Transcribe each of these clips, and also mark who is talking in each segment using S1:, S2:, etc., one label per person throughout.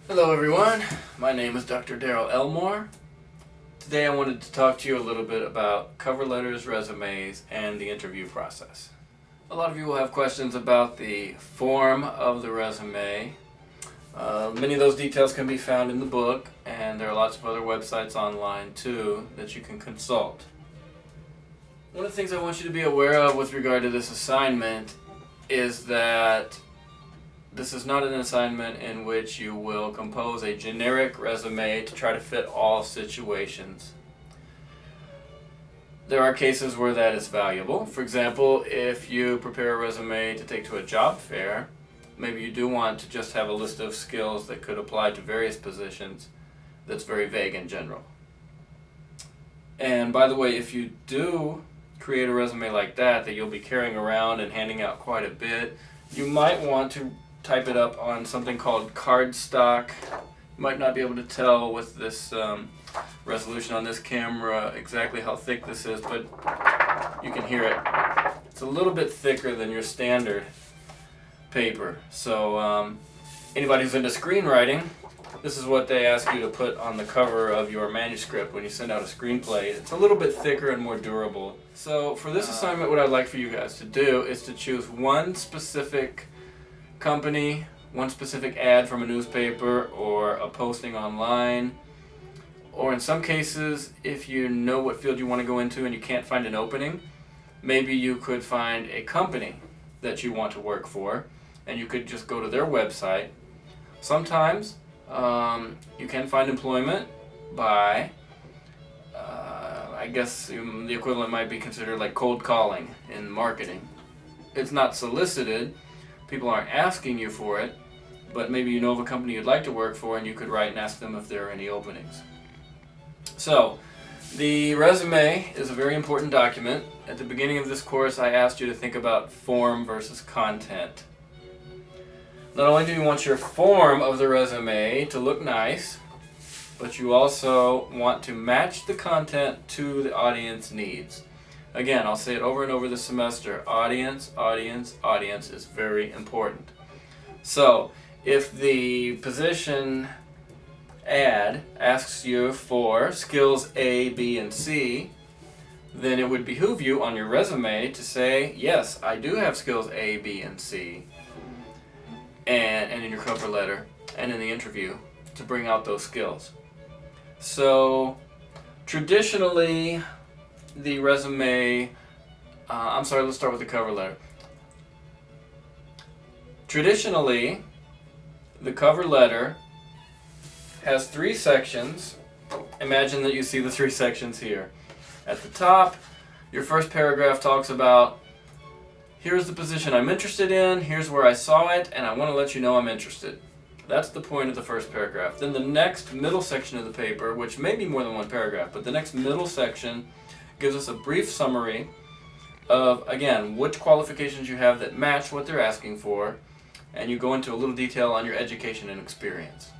S1: Hello everyone, my name is Dr. Elmore. Today I wanted to talk to you a little bit about cover letters, resumes, and the interview process. A lot of you will have questions about the form of the resume. Many of those details can be found in the book, and there are lots of other websites online too that you can consult. One of the things I want you to be aware of with regard to this assignment is that this is not an assignment in which you will compose a generic resume to try to fit all situations. There are cases where that is valuable. For example, if you prepare a resume to take to a job fair, maybe you do want to just have a list of skills that could apply to various positions that's very vague in general. And by the way, if you do create a resume like that you'll be carrying around and handing out quite a bit, you might want to type it up on something called cardstock. You might not be able to tell with this resolution on this camera exactly how thick this is, but you can hear it. It's a little bit thicker than your standard paper. So anybody who's into screenwriting, this is what they ask you to put on the cover of your manuscript when you send out a screenplay. It's a little bit thicker and more durable. So for this assignment, what I'd like for you guys to do is to choose one specific company, one specific ad from a newspaper or a posting online, or in some cases, if you know what field you want to go into and you can't find an opening, maybe you could find a company that you want to work for and you could just go to their website. Sometimes you can find employment by I guess the equivalent might be considered like cold calling in marketing. It's not solicited. People aren't asking you for it, but maybe you know of a company you'd like to work for and you could write and ask them if there are any openings. So, the resume is a very important document. At the beginning of this course, I asked you to think about form versus content. Not only do you want your form of the resume to look nice, but you also want to match the content to the audience needs. Again, I'll say it over and over this semester. Audience, audience, audience is very important. So, if the position ad asks you for skills A, B, and C, then it would behoove you on your resume to say, yes, I do have skills A, B, and C, and in your cover letter and in the interview to bring out those skills. So, traditionally, the resume, let's start with the cover letter. Traditionally, the cover letter has 3 sections. Imagine that you see the 3 sections here. At the top, your first paragraph talks about, here's the position I'm interested in, here's where I saw it, and I want to let you know I'm interested. That's the point of the first paragraph. Then the next middle section of the paper, which may be more than one paragraph, but the next middle section gives us a brief summary of, again, which qualifications you have that match what they're asking for, and you go into a little detail on your education and experience.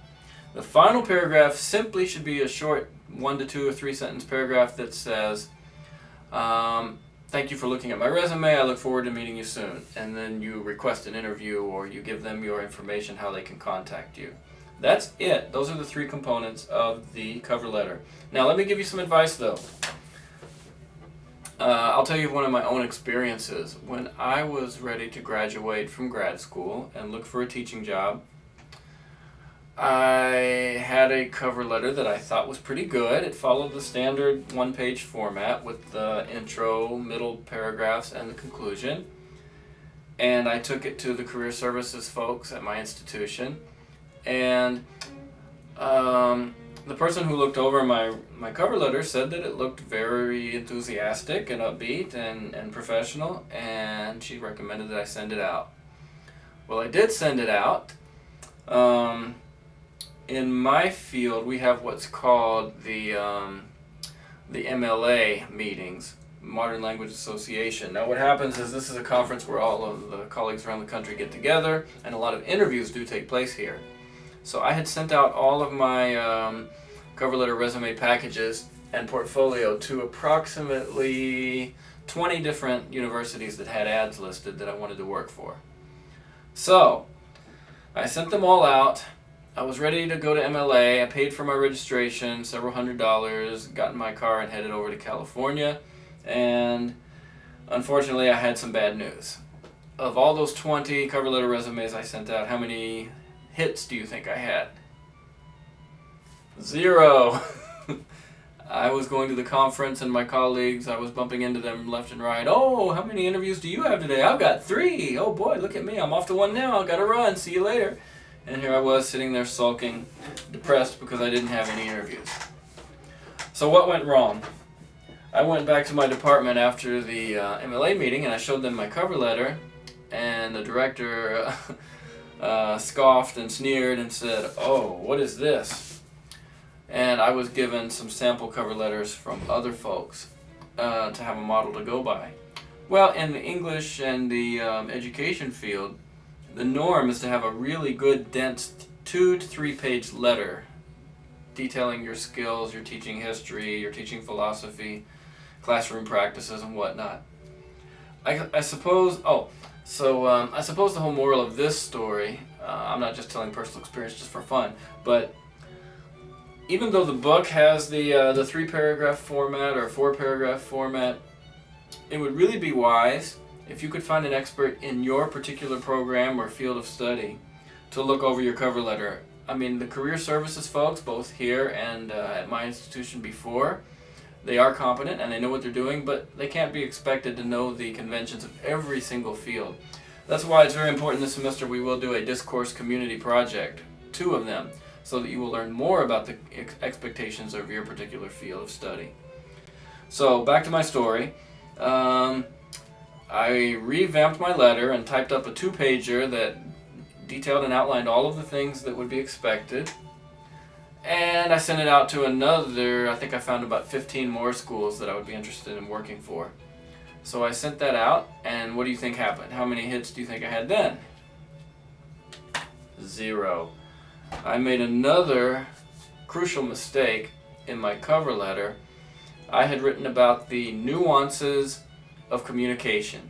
S1: The final paragraph simply should be a short 1 to 2 or 3 sentence paragraph that says, thank you for looking at my resume, I look forward to meeting you soon. And then you request an interview or you give them your information, how they can contact you. That's it. Those are the 3 components of the cover letter. Now let me give you some advice though. I'll tell you one of my own experiences. When I was ready to graduate from grad school and look for a teaching job, I had a cover letter that I thought was pretty good. It followed the standard 1-page format with the intro, middle paragraphs, and the conclusion. And I took it to the career services folks at my institution. And the person who looked over my cover letter said that it looked very enthusiastic and upbeat and professional, and she recommended that I send it out. Well, I did send it out. In my field, we have what's called the MLA meetings, Modern Language Association. Now what happens is this is a conference where all of the colleagues around the country get together, and a lot of interviews do take place here. So I had sent out all of my cover letter resume packages and portfolio to approximately 20 different universities that had ads listed that I wanted to work for. So I sent them all out, I was ready to go to MLA. I paid for my registration, several $100s, got in my car and headed over to California. And unfortunately, I had some bad news. Of all those 20 cover letter resumes I sent out, how many hits do you think I had? 0. I was going to the conference and my colleagues, I was bumping into them left and right. Oh, how many interviews do you have today? I've got 3. Oh boy, look at me. I'm off to one now. I've got to run. See you later. And here I was sitting there sulking, depressed because I didn't have any interviews. So what went wrong? I went back to my department after the MLA meeting and I showed them my cover letter, and the director scoffed and sneered and said, "Oh, what is this?" And I was given some sample cover letters from other folks to have a model to go by. Well, in the English and the education field, the norm is to have a really good, dense 2 to 3 page letter detailing your skills, your teaching history, your teaching philosophy, classroom practices, and whatnot. I suppose the whole moral of this story, I'm not just telling personal experience just for fun, but even though the book has the 3-paragraph format or 4-paragraph format, it would really be wise if you could find an expert in your particular program or field of study to look over your cover letter. I mean, the career services folks, both here and at my institution before, they are competent and they know what they're doing, but they can't be expected to know the conventions of every single field. That's why it's very important this semester we will do a discourse community project, 2 of them, so that you will learn more about the expectations of your particular field of study. So back to my story. I revamped my letter and typed up a 2-pager that detailed and outlined all of the things that would be expected. And I sent it out to another, I think I found about 15 more schools that I would be interested in working for. So I sent that out, and what do you think happened? How many hits do you think I had then? 0. I made another crucial mistake in my cover letter. I had written about the nuances of communication.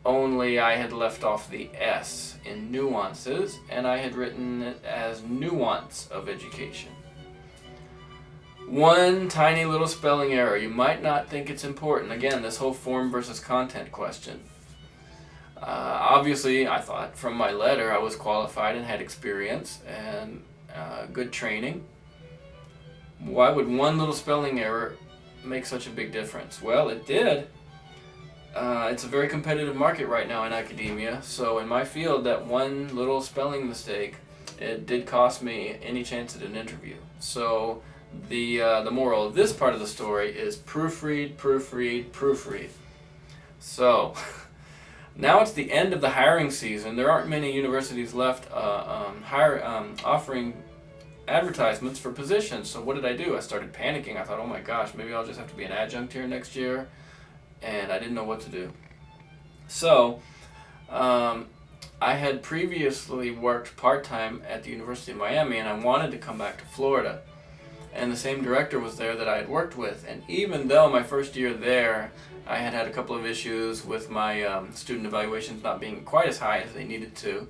S1: Only I had left off the S in nuances, and I had written it as nuance of education. One tiny little spelling error. You might not think it's important. Again, this whole form versus content question. Obviously, I thought from my letter I was qualified and had experience and good training. Why would one little spelling error make such a big difference? Well, it did. It's a very competitive market right now in academia, so in my field, that one little spelling mistake, it did cost me any chance at an interview. So the moral of this part of the story is proofread, proofread, proofread. So now it's the end of the hiring season. There aren't many universities left offering advertisements for positions. So what did I do? I started panicking. I thought, oh my gosh, maybe I'll just have to be an adjunct here next year. And I didn't know what to do. So I had previously worked part-time at the University of Miami, and I wanted to come back to Florida. And the same director was there that I had worked with. And even though my first year there, I had had a couple of issues with my student evaluations not being quite as high as they needed to,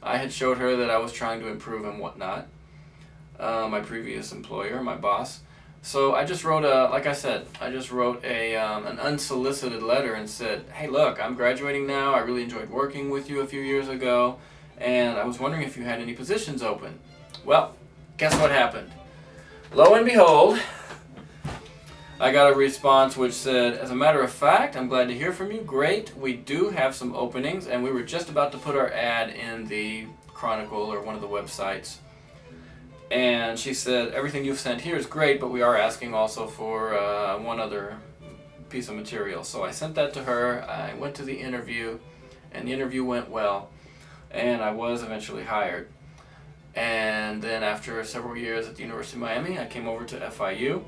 S1: I had showed her that I was trying to improve and whatnot. My previous employer, my boss. So I just wrote an unsolicited letter and said, hey look, I'm graduating now, I really enjoyed working with you a few years ago, and I was wondering if you had any positions open. Well, guess what happened? Lo and behold, I got a response which said, as a matter of fact, I'm glad to hear from you, great, we do have some openings, and we were just about to put our ad in the Chronicle or one of the websites. And she said, everything you've sent here is great, but we are asking also for one other piece of material. So I sent that to her, I went to the interview, and the interview went well, and I was eventually hired. And then after several years at the University of Miami, I came over to FIU.